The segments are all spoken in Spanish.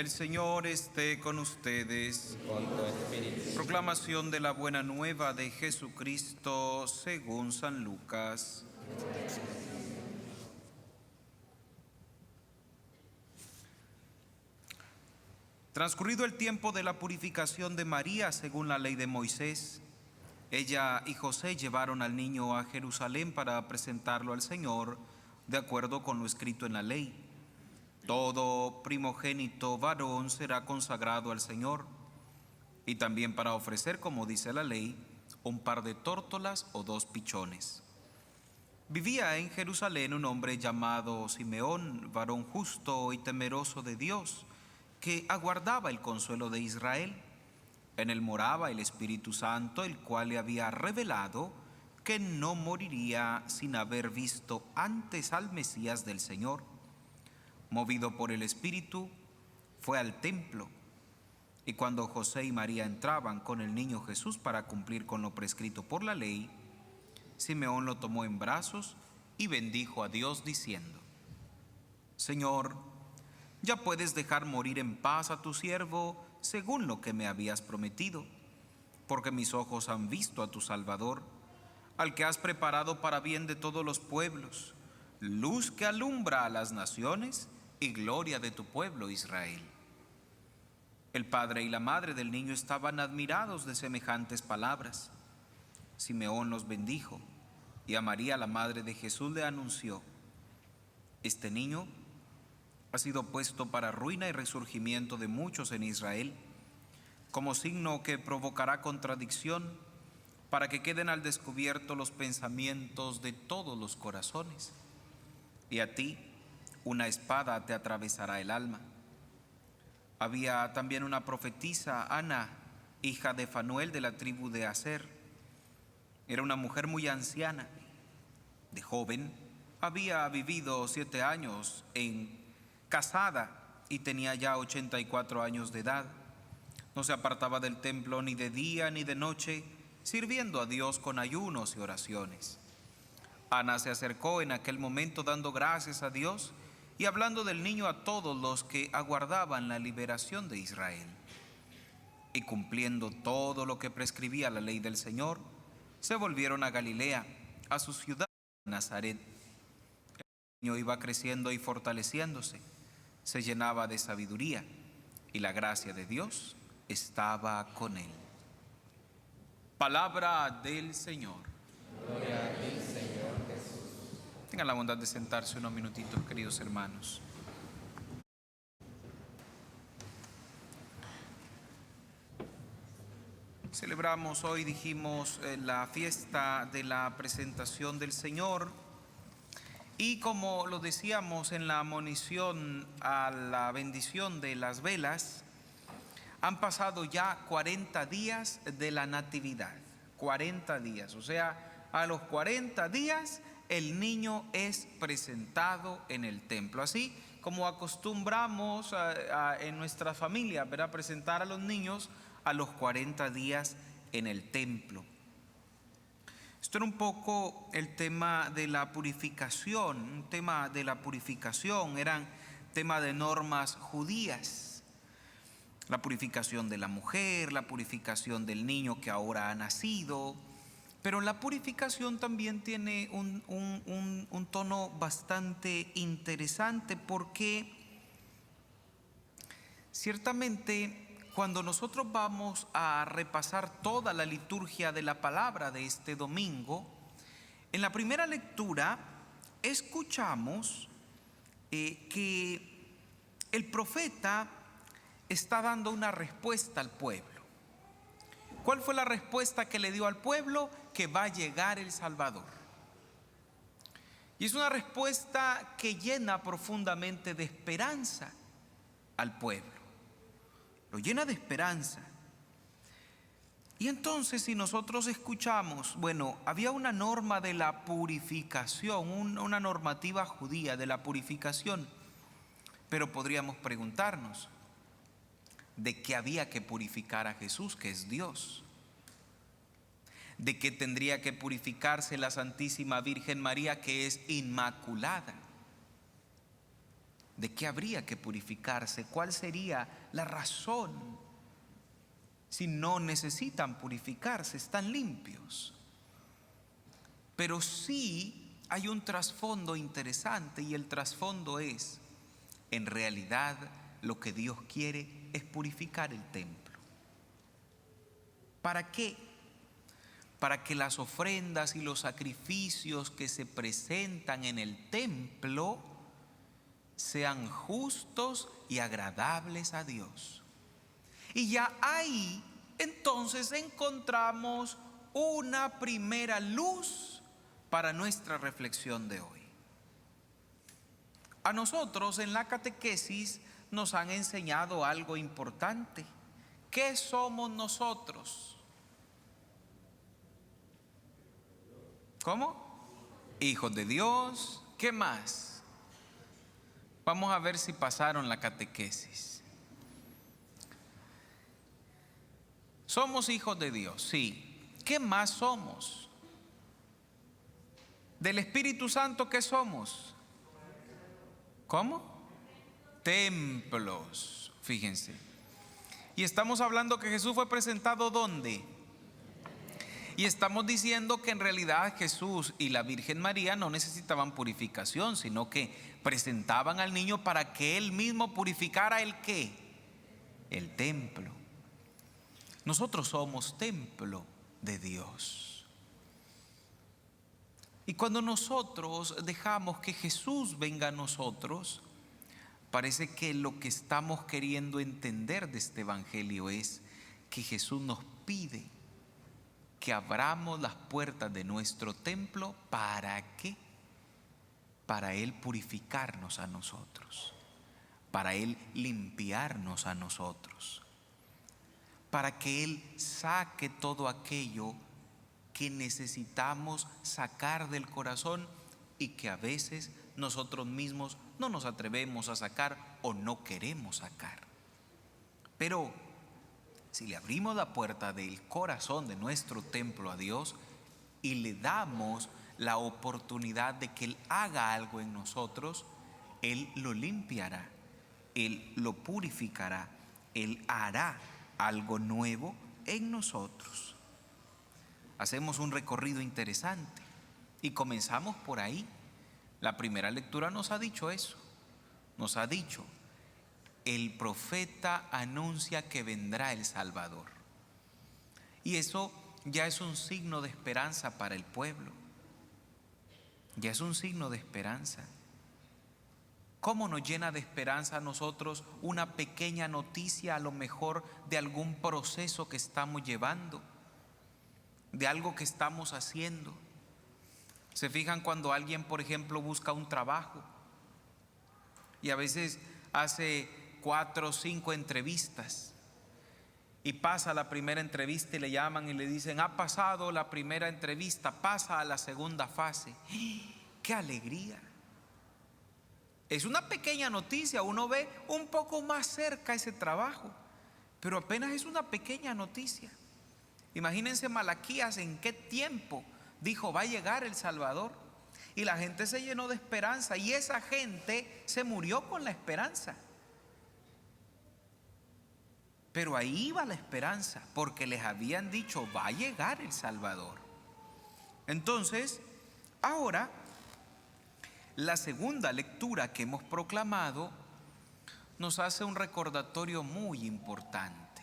El Señor esté con ustedes. Con tu espíritu. Proclamación de la buena nueva de Jesucristo según San Lucas. Transcurrido el tiempo de la purificación de María según la ley de Moisés, ella y José llevaron al niño a Jerusalén para presentarlo al Señor de acuerdo con lo escrito en la ley. Todo primogénito varón será consagrado al Señor, y también para ofrecer, como dice la ley, un par de tórtolas o 2 pichones. Vivía en Jerusalén un hombre llamado Simeón, varón justo y temeroso de Dios, que aguardaba el consuelo de Israel. En él moraba el Espíritu Santo, el cual le había revelado que no moriría sin haber visto antes al Mesías del Señor. Movido por el Espíritu, fue al templo, y cuando José y María entraban con el niño Jesús para cumplir con lo prescrito por la ley, Simeón lo tomó en brazos y bendijo a Dios diciendo: Señor, ya puedes dejar morir en paz a tu siervo según lo que me habías prometido, porque mis ojos han visto a tu Salvador, al que has preparado para bien de todos los pueblos, luz que alumbra a las naciones y gloria de tu pueblo Israel. El padre y la madre del niño estaban admirados de semejantes palabras. Simeón los bendijo, y a María, la madre de Jesús, le anunció: este niño ha sido puesto para ruina y resurgimiento de muchos en Israel, como signo que provocará contradicción, para que queden al descubierto los pensamientos de todos los corazones. Y a ti una espada te atravesará el alma. Había también una profetisa, Ana, hija de Fanuel, de la tribu de Aser. Era una mujer muy anciana. De joven había vivido 7 años casada y tenía ya 84 años de edad. No se apartaba del templo ni de día ni de noche, sirviendo a Dios con ayunos y oraciones. Ana se acercó en aquel momento dando gracias a Dios y hablando del niño a todos los que aguardaban la liberación de Israel. Y cumpliendo todo lo que prescribía la ley del Señor, se volvieron a Galilea, a su ciudad Nazaret. El niño iba creciendo y fortaleciéndose, se llenaba de sabiduría, y la gracia de Dios estaba con él. Palabra del Señor. Gloria a ti, Señor Jesús. Tengan la bondad de sentarse unos minutitos, queridos hermanos. Celebramos hoy, dijimos, la fiesta de la presentación del Señor, y como lo decíamos en la monición a la bendición de las velas, han pasado ya 40 días de la Natividad. 40 días, o sea, a los 40 días el niño es presentado en el templo. Así como acostumbramos en nuestra familia, ¿verdad?, presentar a los niños a los 40 días en el templo. Esto era un poco el tema de la purificación, un tema de la purificación, eran tema de normas judías. La purificación de la mujer, la purificación del niño que ahora ha nacido. Pero la purificación también tiene un tono bastante interesante, porque ciertamente cuando nosotros vamos a repasar toda la liturgia de la palabra de este domingo, en la primera lectura escuchamos que el profeta está dando una respuesta al pueblo. ¿Cuál fue la respuesta que le dio al pueblo? Que va a llegar el Salvador. Y es una respuesta que llena profundamente de esperanza al pueblo. Lo llena de esperanza. Y entonces, si nosotros escuchamos, bueno, había una norma de la purificación, una normativa judía de la purificación, pero podríamos preguntarnos, ¿de qué había que purificar a Jesús, que es Dios? ¿De qué tendría que purificarse la Santísima Virgen María, que es inmaculada? ¿De qué habría que purificarse? ¿Cuál sería la razón si no necesitan purificarse? Están limpios. Pero sí hay un trasfondo interesante, y el trasfondo es, en realidad, lo que Dios quiere es purificar el templo. ¿Para qué? Para que las ofrendas y los sacrificios que se presentan en el templo sean justos y agradables a Dios. Y ya ahí entonces encontramos una primera luz para nuestra reflexión de hoy. A nosotros en la catequesis nos han enseñado algo importante. ¿Qué somos nosotros? ¿Cómo? Hijos de Dios. ¿Qué más? Vamos a ver si pasaron la catequesis. Somos hijos de Dios, sí. ¿Qué más somos? Del Espíritu Santo, ¿qué somos? ¿Cómo? Templos, fíjense. Y estamos hablando que Jesús fue presentado ¿dónde? Y estamos diciendo que en realidad Jesús y la Virgen María no necesitaban purificación, sino que presentaban al niño para que él mismo purificara el ¿qué? El templo. Nosotros somos templo de Dios. Y cuando nosotros dejamos que Jesús venga a nosotros, parece que lo que estamos queriendo entender de este evangelio es que Jesús nos pide que abramos las puertas de nuestro templo. ¿Para qué? Para Él purificarnos a nosotros, para Él limpiarnos a nosotros, para que Él saque todo aquello que necesitamos sacar del corazón y que a veces nosotros mismos no nos atrevemos a sacar o no queremos sacar. Pero si le abrimos la puerta del corazón de nuestro templo a Dios y le damos la oportunidad de que Él haga algo en nosotros, Él lo limpiará, Él lo purificará, Él hará algo nuevo en nosotros. Hacemos un recorrido interesante y comenzamos por ahí. La primera lectura nos ha dicho eso, nos ha dicho: el profeta anuncia que vendrá el Salvador. Y eso ya es un signo de esperanza para el pueblo. Ya es un signo de esperanza. ¿Cómo nos llena de esperanza a nosotros una pequeña noticia, a lo mejor de algún proceso que estamos llevando, de algo que estamos haciendo? ¿Se fijan cuando alguien, por ejemplo, busca un trabajo y a veces hace 4 o 5 entrevistas y pasa la primera entrevista y le llaman y le dicen: ha pasado la primera entrevista, pasa a la segunda fase? ¡Qué alegría! Es una pequeña noticia, uno ve un poco más cerca ese trabajo, pero apenas es una pequeña noticia. Imagínense Malaquías en qué tiempo dijo: va a llegar el Salvador, y la gente se llenó de esperanza, y esa gente se murió con la esperanza. Pero ahí iba la esperanza, porque les habían dicho: va a llegar el Salvador. Entonces, ahora, la segunda lectura que hemos proclamado nos hace un recordatorio muy importante.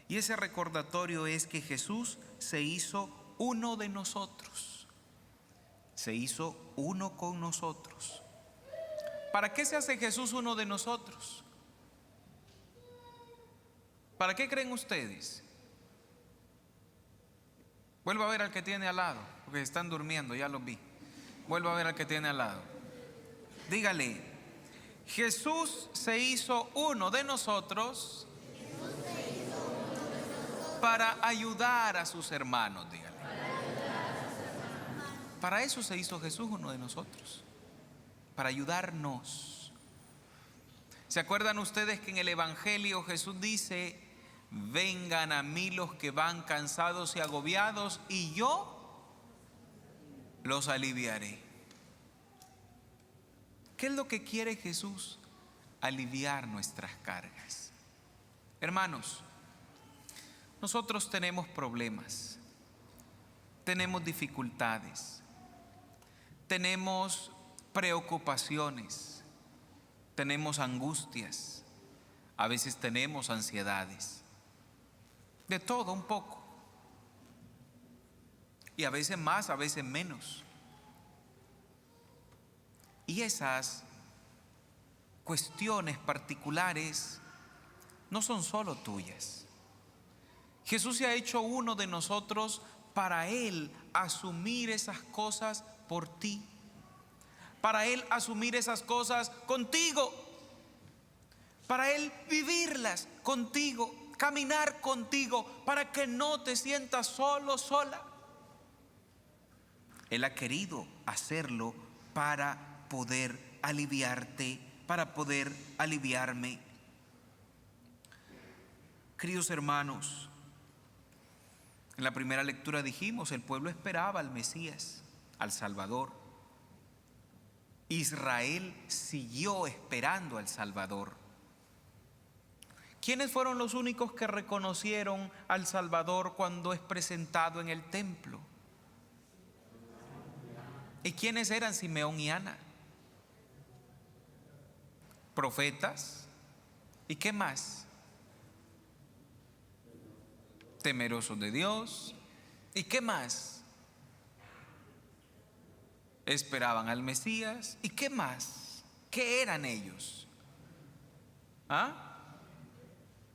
Y ese recordatorio es que Jesús se hizo uno de nosotros. Se hizo uno con nosotros. ¿Para qué se hace Jesús uno de nosotros? ¿Para qué creen ustedes? Vuelva a ver al que tiene al lado, porque están durmiendo, ya los vi. Vuelva a ver al que tiene al lado. Dígale: Jesús se hizo uno de nosotros para ayudar a sus hermanos. Dígale. Para eso se hizo Jesús uno de nosotros, para ayudarnos. ¿Se acuerdan ustedes que en el Evangelio Jesús dice: vengan a mí los que van cansados y agobiados, y yo los aliviaré? ¿Qué es lo que quiere Jesús? aliviar nuestras cargas. Hermanos, nosotros tenemos problemas, tenemos dificultades, tenemos preocupaciones, tenemos angustias, a veces tenemos ansiedades, de todo un poco, y a veces más, a veces menos. Y esas cuestiones particulares no son solo tuyas. Jesús se ha hecho uno de nosotros para Él asumir esas cosas por ti, para Él asumir esas cosas contigo, para Él vivirlas contigo, caminar contigo, para que no te sientas solo, sola. Él ha querido hacerlo para poder aliviarte, para poder aliviarme. Queridos hermanos, en la primera lectura dijimos, el pueblo esperaba al Mesías, al Salvador. Israel siguió esperando al Salvador. ¿Quiénes fueron los únicos que reconocieron al Salvador cuando es presentado en el templo? ¿Y quiénes eran Simeón y Ana? Profetas. ¿Y qué más? Temerosos de Dios. ¿Y qué más? Esperaban al Mesías. ¿Y qué más? ¿Qué eran ellos? ¿Ah?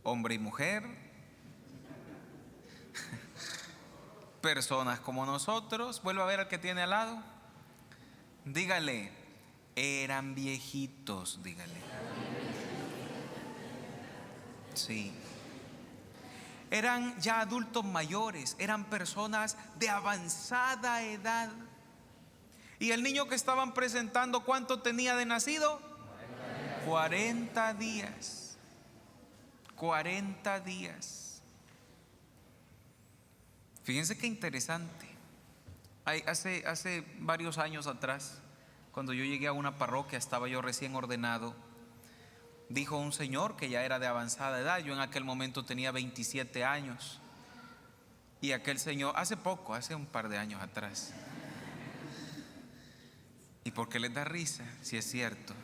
Hombre y mujer. Personas como nosotros. Vuelvo a ver al que tiene al lado. Dígale, eran viejitos, dígale. Sí. Eran ya adultos mayores, eran personas de avanzada edad. Y el niño que estaban presentando, ¿cuánto tenía de nacido? 40 días. 40 días. Fíjense qué interesante. Hace varios años atrás, cuando yo llegué a una parroquia, estaba yo recién ordenado. Dijo un señor que ya era de avanzada edad. Yo en aquel momento tenía 27 años. Y aquel señor, hace poco, hace un par de años atrás. ¿Y por qué les da risa? Si es cierto.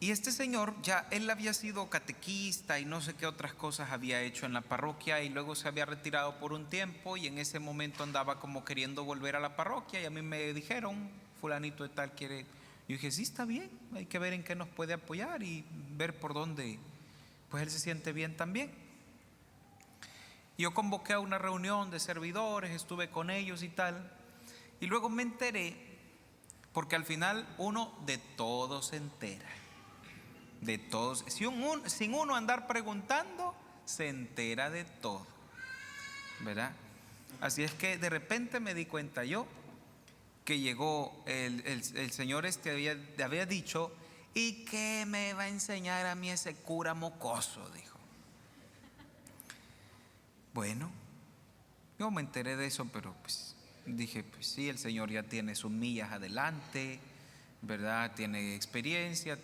Y este señor ya, él había sido catequista y no sé qué otras cosas había hecho en la parroquia, y luego se había retirado por un tiempo, y en ese momento andaba como queriendo volver a la parroquia, y a mí me dijeron, fulanito de tal quiere. Yo dije, sí, está bien, hay que ver en qué nos puede apoyar y ver por dónde pues él se siente bien también. Yo convoqué a una reunión de servidores, estuve con ellos y tal, y luego me enteré, porque al final uno de todo se entera. De todos, sin uno andar preguntando, se entera de todo, ¿verdad? Así es que de repente me di cuenta yo que llegó el señor había dicho, ¿y qué me va a enseñar a mí ese cura mocoso? Dijo. Bueno, yo me enteré de eso, pero pues dije, pues sí, el señor ya tiene sus millas adelante, ¿verdad? Tiene experiencia,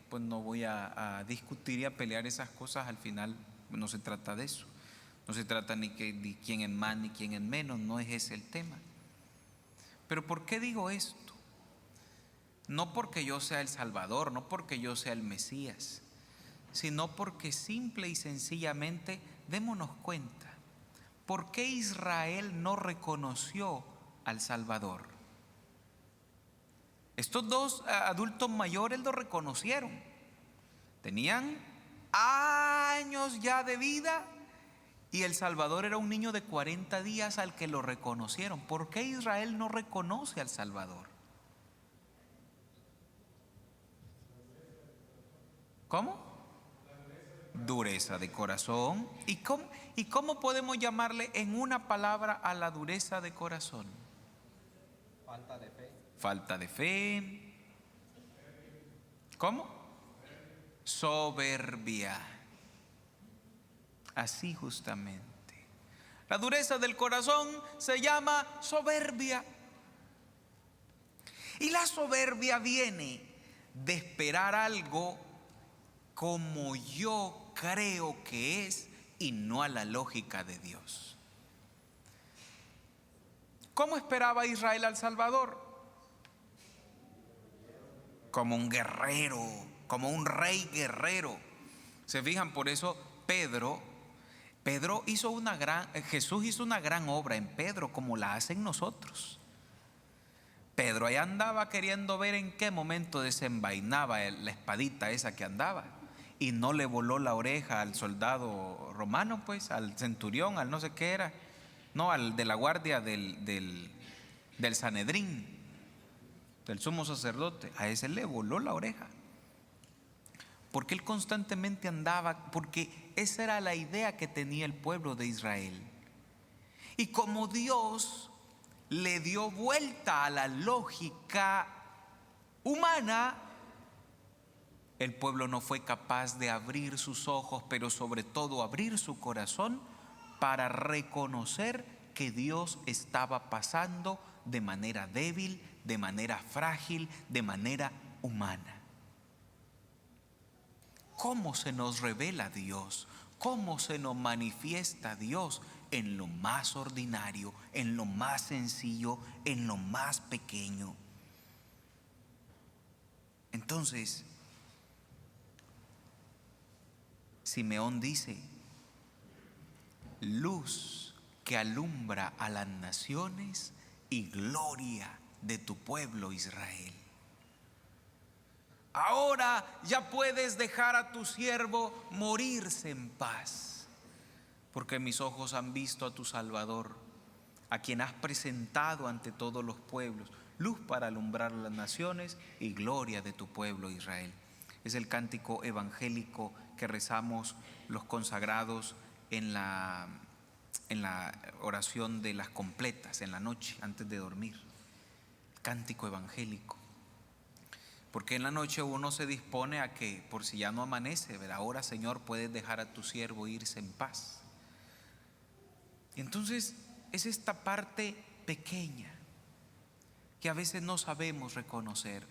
pues no voy a discutir y a pelear esas cosas. Al final no se trata de eso. No se trata ni quién es más ni quién es menos, no es ese el tema. Pero ¿por qué digo esto? No porque yo sea el Salvador, no porque yo sea el Mesías, sino porque simple y sencillamente démonos cuenta, ¿por qué Israel no reconoció al Salvador? Estos dos adultos mayores lo reconocieron. Tenían años ya de vida, y el Salvador era un niño de 40 días al que lo reconocieron. ¿Por qué Israel no reconoce al Salvador? ¿Cómo? Dureza de corazón. ¿Y cómo podemos llamarle en una palabra a la dureza de corazón? Falta de fe. Falta de fe. ¿Cómo? Soberbia. Así justamente. La dureza del corazón se llama soberbia. Y la soberbia viene de esperar algo como yo creo que es y no a la lógica de Dios. ¿Cómo esperaba Israel al Salvador? Como un guerrero, como un rey guerrero. Se fijan, por eso Jesús hizo una gran obra en Pedro, como la hacen nosotros. Pedro ahí andaba queriendo ver en qué momento desenvainaba la espadita esa que andaba, y no le voló la oreja al soldado romano, pues, al centurión, al no sé qué era, no, al de la guardia del Sanedrín, del sumo sacerdote. A ese le voló la oreja, porque él constantemente andaba, porque esa era la idea que tenía el pueblo de Israel. Y como Dios le dio vuelta a la lógica humana, el pueblo no fue capaz de abrir sus ojos, pero sobre todo abrir su corazón para reconocer que Dios estaba pasando de manera débil, de manera frágil, de manera humana. ¿Cómo se nos revela Dios? ¿Cómo se nos manifiesta Dios? En lo más ordinario, en lo más sencillo, en lo más pequeño. Entonces, Simeón dice: luz que alumbra a las naciones y gloria de tu pueblo Israel. Ahora ya puedes dejar a tu siervo morirse en paz, porque mis ojos han visto a tu Salvador, a quien has presentado ante todos los pueblos, luz para alumbrar a las naciones y gloria de tu pueblo Israel. Es el cántico evangélico que rezamos los consagrados en la oración de las completas, en la noche, antes de dormir. Cántico evangélico. Porque en la noche uno se dispone a que, por si ya no amanece, ahora, Señor, puedes dejar a tu siervo irse en paz. Entonces es esta parte pequeña que a veces no sabemos reconocer.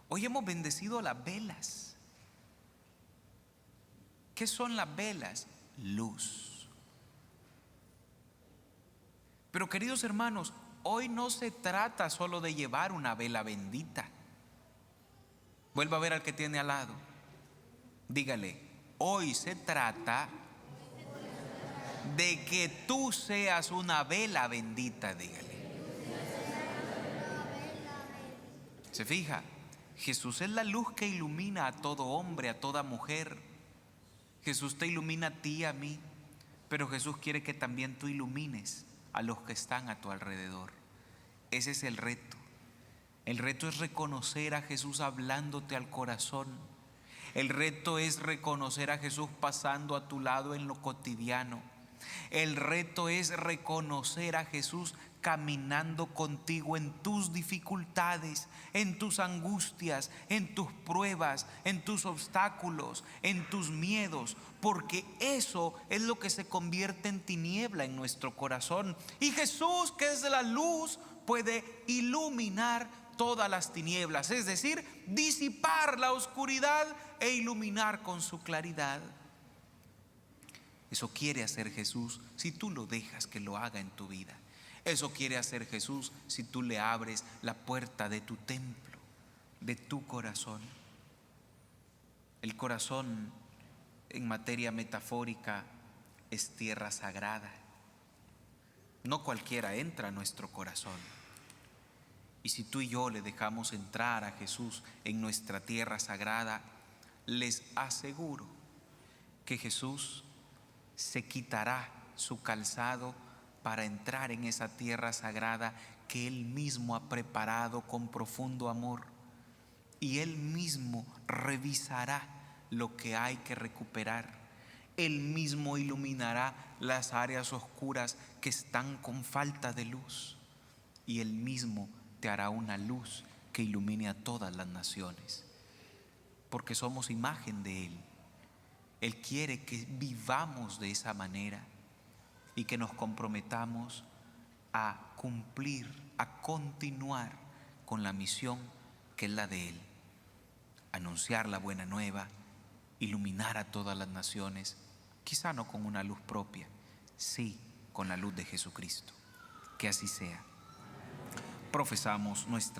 Hoy hemos bendecido las velas. ¿Qué son las velas? Luz. Pero, queridos hermanos, hoy no se trata solo de llevar una vela bendita. Vuelva a ver al que tiene al lado. Dígale: hoy se trata de que tú seas una vela bendita. Dígale. ¿Se fija? Jesús es la luz que ilumina a todo hombre, a toda mujer. Jesús te ilumina a ti y a mí, pero Jesús quiere que también tú ilumines a los que están a tu alrededor. Ese es el reto. El reto es reconocer a Jesús hablándote al corazón. El reto es reconocer a Jesús pasando a tu lado en lo cotidiano. El reto es reconocer a Jesús caminando contigo en tus dificultades, en tus angustias, en tus pruebas, en tus obstáculos, en tus miedos, porque eso es lo que se convierte en tiniebla en nuestro corazón. Y Jesús, que es la luz, puede iluminar todas las tinieblas, es decir, disipar la oscuridad e iluminar con su claridad. Eso quiere hacer Jesús si tú lo dejas que lo haga en tu vida. Eso quiere hacer Jesús si tú le abres la puerta de tu templo, de tu corazón. El corazón, en materia metafórica, es tierra sagrada. No cualquiera entra a nuestro corazón. Y si tú y yo le dejamos entrar a Jesús en nuestra tierra sagrada, les aseguro que Jesús se quitará su calzado para entrar en esa tierra sagrada que Él mismo ha preparado con profundo amor. Y Él mismo revisará lo que hay que recuperar. Él mismo iluminará las áreas oscuras que están con falta de luz. Y Él mismo te hará una luz que ilumine a todas las naciones. Porque somos imagen de Él. Él quiere que vivamos de esa manera y que nos comprometamos a cumplir, a continuar con la misión que es la de Él. anunciar la buena nueva, iluminar a todas las naciones, quizá no con una luz propia, sí con la luz de Jesucristo. Que así sea. Profesamos nuestra